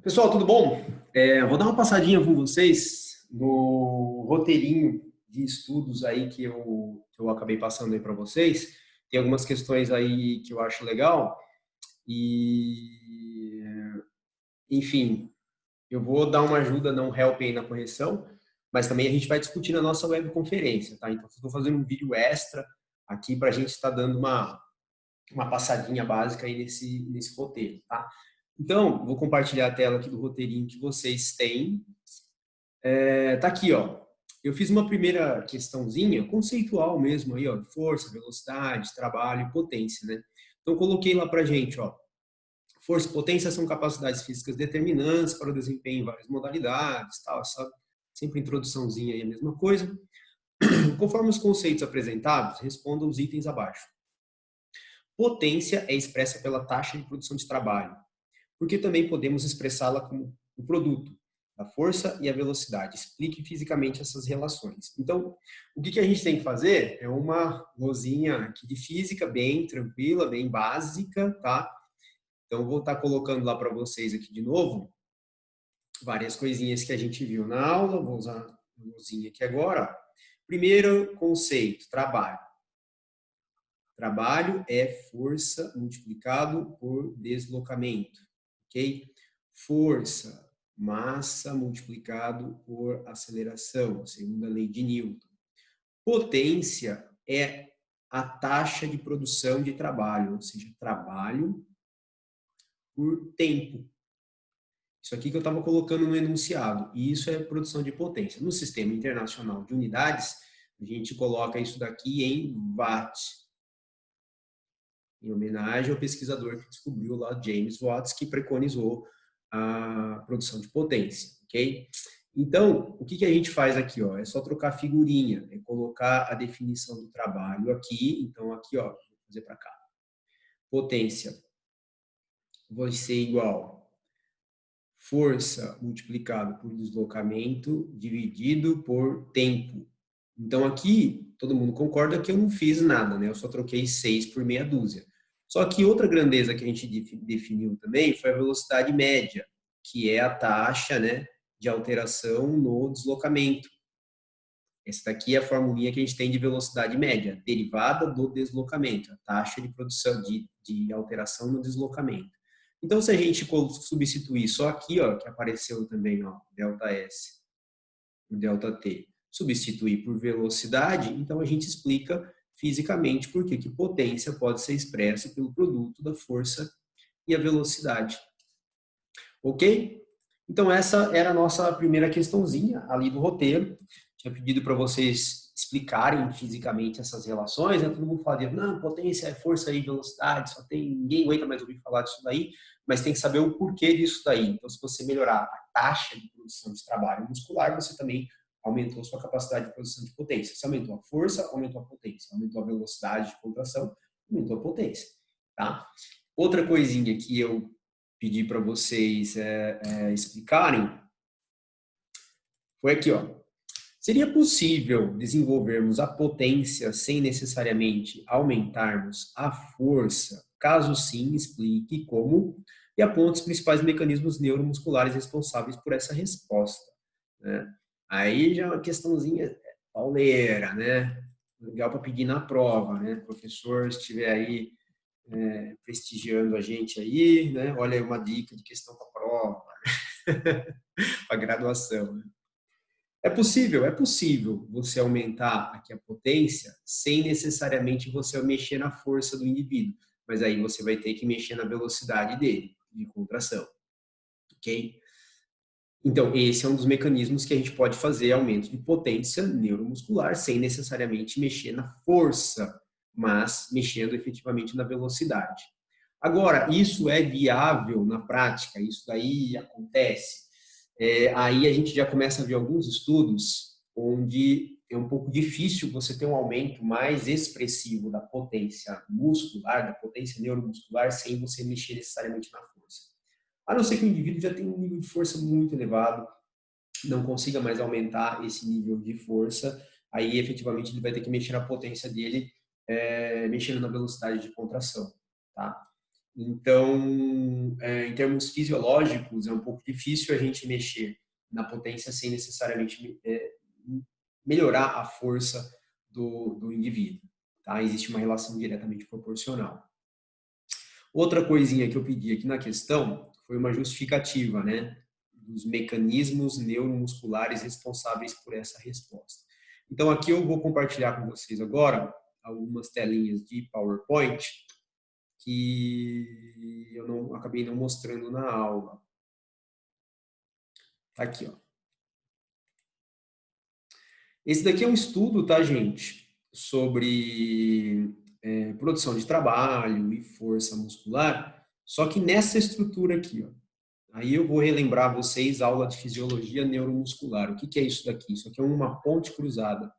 Pessoal, tudo bom? Vou dar uma passadinha com vocês no roteirinho de estudos aí que eu acabei passando aí para vocês. Tem algumas questões aí que eu acho legal e, enfim, eu vou dar uma ajuda, não help aí na correção, mas também a gente vai discutir na nossa webconferência, tá? Então, estou fazendo um vídeo extra aqui para a gente estar dando uma passadinha básica aí nesse roteiro, tá? Então, vou compartilhar a tela aqui do roteirinho que vocês têm. Tá aqui, ó. Eu fiz uma primeira questãozinha, conceitual mesmo aí, ó, de força, velocidade, trabalho e potência, né? Então, coloquei lá pra gente, ó. Força e potência são capacidades físicas determinantes para o desempenho em várias modalidades, tal, sabe? Sempre introduçãozinha aí, a mesma coisa. Conforme os conceitos apresentados, respondam os itens abaixo. Potência é expressa pela taxa de produção de trabalho, porque também podemos expressá-la como o produto da força e a velocidade. Explique fisicamente essas relações. Então, o que a gente tem que fazer é uma lozinha aqui de física bem tranquila, bem básica, tá? Então, vou estar colocando lá para vocês aqui de novo várias coisinhas que a gente viu na aula. Vou usar a lozinha aqui agora. Primeiro conceito, trabalho. Trabalho é força multiplicado por deslocamento, ok? Força, massa multiplicado por aceleração, segundo a lei de Newton. Potência é a taxa de produção de trabalho, ou seja, trabalho por tempo. Isso aqui que eu estava colocando no enunciado, e isso é produção de potência. No Sistema Internacional de Unidades, a gente coloca isso daqui em watt, em homenagem ao pesquisador que descobriu lá, James Watt, que preconizou a produção de potência, ok? Então, o que a gente faz aqui, ó? É só trocar figurinha, é colocar a definição do trabalho aqui. Então, aqui, ó, vou fazer para cá. Potência vai ser igual força multiplicado por deslocamento dividido por tempo. Então, aqui, todo mundo concorda que eu não fiz nada, né? Eu só troquei 6 por meia dúzia. Só que outra grandeza que a gente definiu também foi a velocidade média, que é a taxa, né, de alteração no deslocamento. Essa daqui é a formulinha que a gente tem de velocidade média, derivada do deslocamento, a taxa de produção de alteração no deslocamento. Então, se a gente substituir só aqui, ó, que apareceu também, ó, ΔS por ΔT, substituir por velocidade, então a gente explica fisicamente por que potência pode ser expressa pelo produto da força e a velocidade. Ok? Então, essa era a nossa primeira questãozinha ali do roteiro. Tinha pedido para vocês explicarem fisicamente essas relações, né? Todo mundo fala de, não, potência é força e velocidade, só tem, ninguém aguenta mais ouvir falar disso daí, mas tem que saber o porquê disso daí. Então, se você melhorar a taxa de produção de trabalho muscular, você também aumentou sua capacidade de produção de potência. Se aumentou a força, aumentou a potência. Aumentou a velocidade de contração, aumentou a potência. Tá? Outra coisinha que eu pedi para vocês explicarem foi aqui, ó. Seria possível desenvolvermos a potência sem necessariamente aumentarmos a força? Caso sim, explique como e aponte os principais mecanismos neuromusculares responsáveis por essa resposta, né? Aí já é uma questãozinha pauleira, né? Legal para pedir na prova, né? Professor, se estiver aí prestigiando a gente aí, né? Olha aí uma dica de questão para prova, para graduação, né? É possível você aumentar aqui a potência sem necessariamente você mexer na força do indivíduo, mas aí você vai ter que mexer na velocidade dele, de contração, ok? Então, esse é um dos mecanismos que a gente pode fazer aumento de potência neuromuscular sem necessariamente mexer na força, mas mexendo efetivamente na velocidade. Agora, isso é viável na prática? Isso daí acontece? Aí a gente já começa a ver alguns estudos onde é um pouco difícil você ter um aumento mais expressivo da potência muscular, da potência neuromuscular, sem você mexer necessariamente na força. A não ser que o indivíduo já tenha um nível de força muito elevado, não consiga mais aumentar esse nível de força, aí efetivamente ele vai ter que mexer na potência dele, mexendo na velocidade de contração, tá? Então, em termos fisiológicos, é um pouco difícil a gente mexer na potência sem necessariamente melhorar a força do indivíduo. Tá? Existe uma relação diretamente proporcional. Outra coisinha que eu pedi aqui na questão foi uma justificativa, né, dos mecanismos neuromusculares responsáveis por essa resposta. Então, aqui eu vou compartilhar com vocês agora algumas telinhas de PowerPoint que eu acabei não mostrando na aula. Tá aqui, ó. Esse daqui é um estudo, tá, gente, sobre produção de trabalho e força muscular, só que nessa estrutura aqui, ó. Aí eu vou relembrar vocês a aula de fisiologia neuromuscular. O que é isso daqui? Isso aqui é uma ponte cruzada.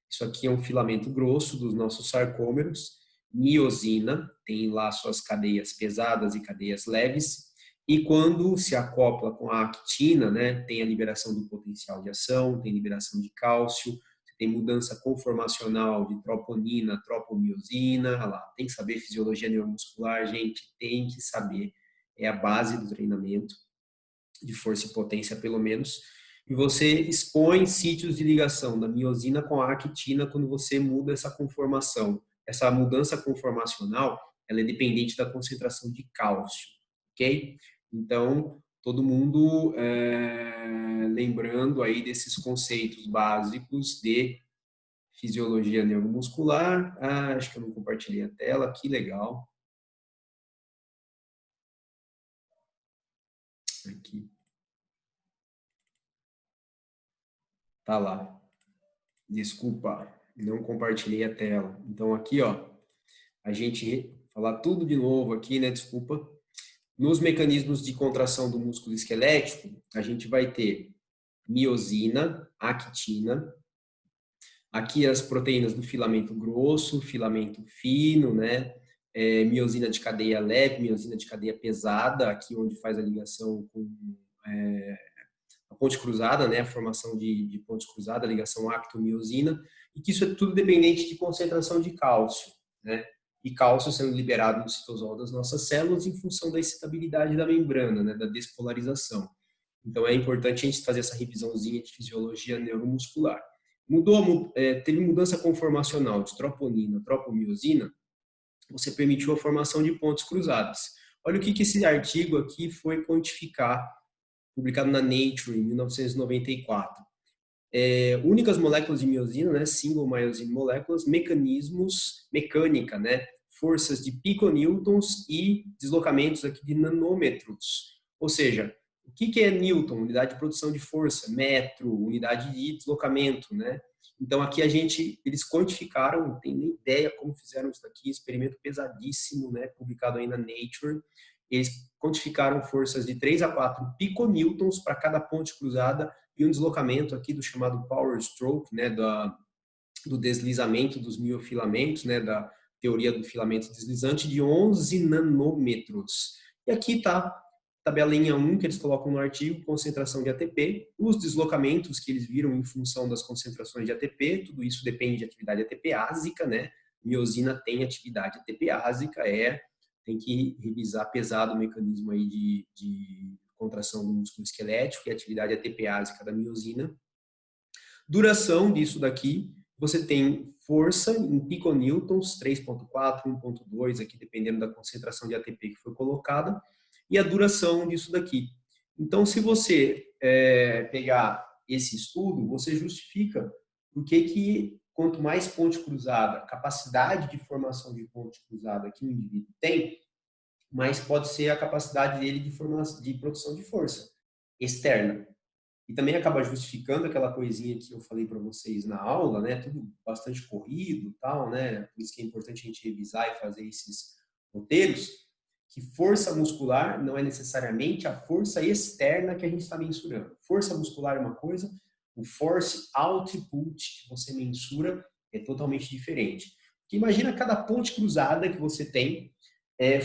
Isso aqui é um filamento grosso dos nossos sarcômeros, miosina, tem lá suas cadeias pesadas e cadeias leves, e quando se acopla com a actina, né, tem a liberação do potencial de ação, tem liberação de cálcio, tem mudança conformacional de troponina, tropomiosina, lá, tem que saber fisiologia neuromuscular, gente, tem que saber, é a base do treinamento de força e potência, pelo menos, e você expõe sítios de ligação da miosina com a actina quando você muda essa conformação. Essa mudança conformacional, ela é dependente da concentração de cálcio, ok? Então, todo mundo lembrando aí desses conceitos básicos de fisiologia neuromuscular. Ah, acho que eu não compartilhei a tela, que legal. Aqui. Tá lá. Desculpa, não compartilhei a tela. Então aqui, ó, a gente falar tudo de novo aqui, né? Desculpa. Nos mecanismos de contração do músculo esquelético, a gente vai ter miosina, actina, aqui as proteínas do filamento grosso, filamento fino, né? Miosina de cadeia leve, miosina de cadeia pesada, aqui onde faz a ligação com a ponte cruzada, né, a formação de pontes cruzadas, a ligação acto-miosina, e que isso é tudo dependente de concentração de cálcio, né? E cálcio sendo liberado no citosol das nossas células em função da excitabilidade da membrana, né, da despolarização. Então é importante a gente fazer essa revisãozinha de fisiologia neuromuscular. Teve mudança conformacional de troponina, tropomiosina, você permitiu a formação de pontes cruzadas. Olha o que esse artigo aqui foi quantificar, publicado na Nature em 1994. Únicas moléculas de miosina, né, single myosine moléculas, mecanismos, mecânica, né, forças de piconewtons e deslocamentos aqui de nanômetros. Ou seja, o que é newton? Unidade de produção de força, metro, unidade de deslocamento, né? Então aqui eles quantificaram, não tem nem ideia como fizeram isso aqui, experimento pesadíssimo, né, publicado aí na Nature. Eles quantificaram forças de 3 a 4 piconewtons para cada ponte cruzada e um deslocamento aqui do chamado power stroke, né, do deslizamento dos miofilamentos, né, da teoria do filamento deslizante, de 11 nanômetros. E aqui está tabelinha 1 que eles colocam no artigo, concentração de ATP, os deslocamentos que eles viram em função das concentrações de ATP, tudo isso depende de atividade ATPásica, né? Miosina tem atividade ATPásica, tem que revisar pesado o mecanismo aí de contração do músculo esquelético e atividade ATPásica da miosina. Duração disso daqui, você tem força em piconewtons, 3.4, 1.2, aqui dependendo da concentração de ATP que foi colocada, e a duração disso daqui. Então, se você pegar esse estudo, você justifica por que quanto mais ponte cruzada, capacidade de formação de ponte cruzada que o indivíduo tem, mais pode ser a capacidade dele de produção de força externa. E também acaba justificando aquela coisinha que eu falei para vocês na aula, né? Tudo bastante corrido, tal, né? Por isso que é importante a gente revisar e fazer esses roteiros, que força muscular não é necessariamente a força externa que a gente está mensurando. Força muscular é uma coisa, o force output que você mensura é totalmente diferente. Porque imagina cada ponte cruzada que você tem,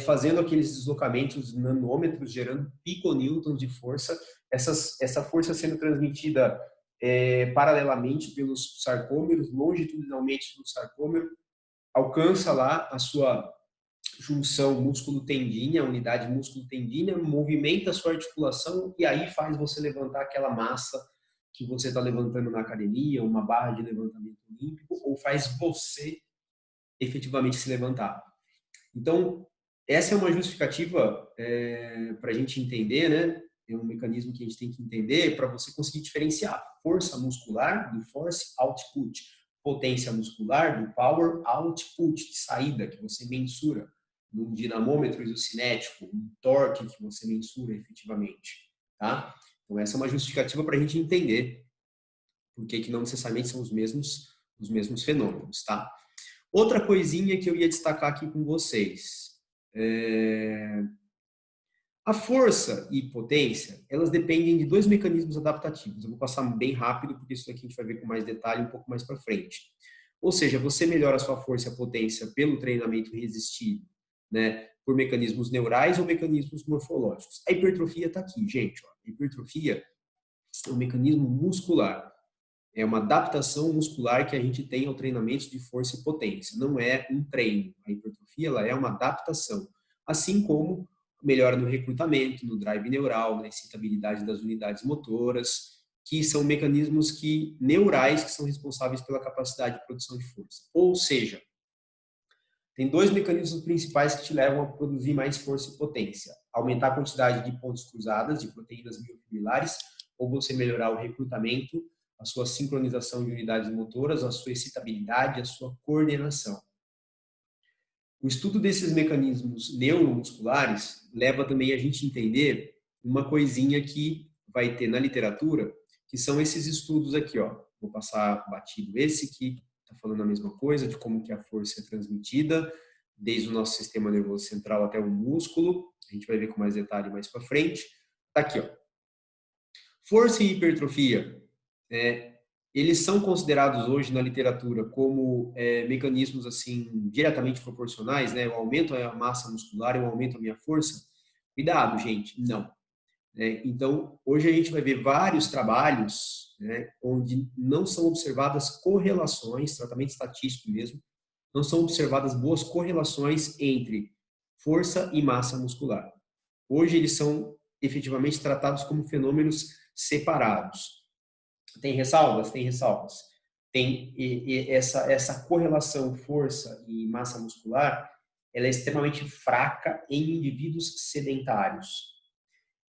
fazendo aqueles deslocamentos nanômetros, gerando piconewtons de força, essa força sendo transmitida paralelamente pelos sarcômeros, longitudinalmente pelo sarcômero, alcança lá a sua junção músculo-tendínea, a unidade músculo-tendínea, movimenta a sua articulação e aí faz você levantar aquela massa que você está levantando na academia, uma barra de levantamento olímpico, ou faz você efetivamente se levantar. Então, essa é uma justificativa para a gente entender, né? É um mecanismo que a gente tem que entender para você conseguir diferenciar força muscular do force output, potência muscular do power output, de saída, que você mensura num dinamômetro isocinético, um torque que você mensura efetivamente, tá? Então, essa é uma justificativa para a gente entender por que não necessariamente são os mesmos fenômenos, tá? Outra coisinha que eu ia destacar aqui com vocês. A força e potência, elas dependem de dois mecanismos adaptativos. Eu vou passar bem rápido, porque isso aqui a gente vai ver com mais detalhe um pouco mais para frente. Ou seja, você melhora a sua força e a potência pelo treinamento resistido, né, por mecanismos neurais ou mecanismos morfológicos. A hipertrofia está aqui, gente. Ó. A hipertrofia é um mecanismo muscular. É uma adaptação muscular que a gente tem ao treinamento de força e potência. Não é um treino. A hipertrofia ela é uma adaptação. Assim como melhora no recrutamento, no drive neural, na excitabilidade das unidades motoras, que são mecanismos neurais que são responsáveis pela capacidade de produção de força. Ou seja, tem dois mecanismos principais que te levam a produzir mais força e potência. Aumentar a quantidade de pontos cruzadas, de proteínas miofibrilares, ou você melhorar o recrutamento, a sua sincronização de unidades motoras, a sua excitabilidade, a sua coordenação. O estudo desses mecanismos neuromusculares leva também a gente a entender uma coisinha que vai ter na literatura, que são esses estudos aqui, ó. Vou passar batido esse que está falando a mesma coisa, de como que a força é transmitida, desde o nosso sistema nervoso central até o músculo. A gente vai ver com mais detalhe mais para frente. Tá aqui, ó. Força e hipertrofia. Eles são considerados hoje na literatura como mecanismos assim diretamente proporcionais, né? Eu aumento a massa muscular, eu aumento a minha força. Cuidado, gente, não. Então, hoje a gente vai ver vários trabalhos, né, onde não são observadas correlações, tratamento estatístico mesmo, não são observadas boas correlações entre força e massa muscular. Hoje eles são efetivamente tratados como fenômenos separados. Tem ressalvas? Tem ressalvas. Tem essa correlação força e massa muscular, ela é extremamente fraca em indivíduos sedentários.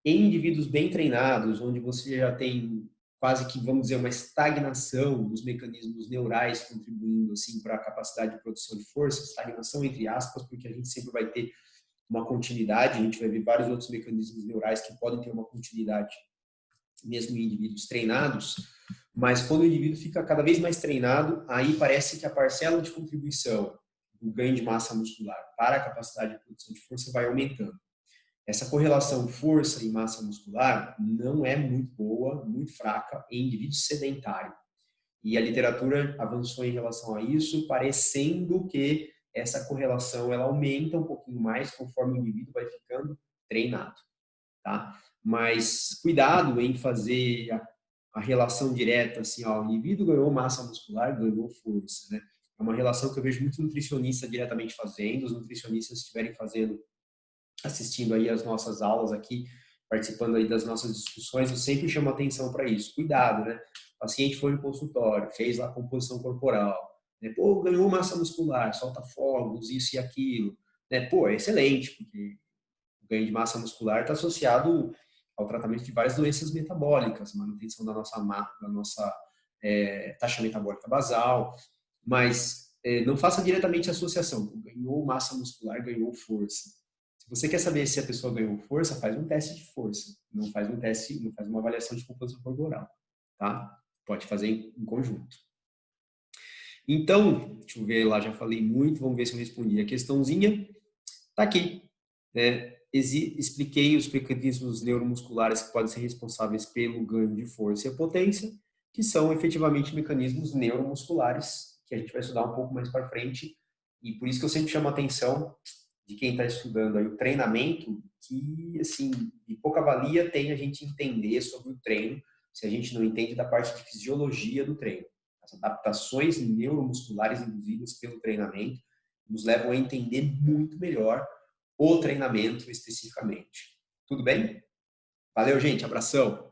Em indivíduos bem treinados, onde você já tem quase que, vamos dizer, uma estagnação dos mecanismos neurais contribuindo assim para a capacidade de produção de força, estagnação entre aspas, porque a gente sempre vai ter uma continuidade, a gente vai ver vários outros mecanismos neurais que podem ter uma continuidade mesmo em indivíduos treinados, mas quando o indivíduo fica cada vez mais treinado, aí parece que a parcela de contribuição do ganho de massa muscular para a capacidade de produção de força vai aumentando. Essa correlação força e massa muscular não é muito boa, muito fraca em indivíduos sedentários. E a literatura avançou em relação a isso, parecendo que essa correlação ela aumenta um pouquinho mais conforme o indivíduo vai ficando treinado, tá? Mas cuidado em fazer a relação direta, assim, ó, o indivíduo ganhou massa muscular, ganhou força, né? É uma relação que eu vejo muito nutricionista diretamente fazendo, os nutricionistas estiverem fazendo, assistindo aí as nossas aulas aqui, participando aí das nossas discussões, eu sempre chamo atenção para isso. Cuidado, né? O paciente foi no consultório, fez lá a composição corporal, né? Pô, ganhou massa muscular, solta fogos, isso e aquilo, né? Pô, é excelente, porque o ganho de massa muscular está associado ao tratamento de várias doenças metabólicas, manutenção da nossa taxa metabólica basal, mas não faça diretamente a associação. Ganhou massa muscular, ganhou força. Se você quer saber se a pessoa ganhou força, faz um teste de força. Não faz um teste, não faz uma avaliação de composição corporal, tá? Pode fazer em conjunto. Então, deixa eu ver lá, já falei muito, vamos ver se eu respondi. A questãozinha tá aqui, né? Expliquei os mecanismos neuromusculares que podem ser responsáveis pelo ganho de força e a potência, que são efetivamente mecanismos neuromusculares, que a gente vai estudar um pouco mais para frente, e por isso que eu sempre chamo a atenção de quem está estudando aí o treinamento, que, assim, de pouca valia tem a gente entender sobre o treino, se a gente não entende da parte de fisiologia do treino. As adaptações neuromusculares induzidas pelo treinamento, nos levam a entender muito melhor o treinamento especificamente. Tudo bem? Valeu, gente. Abração.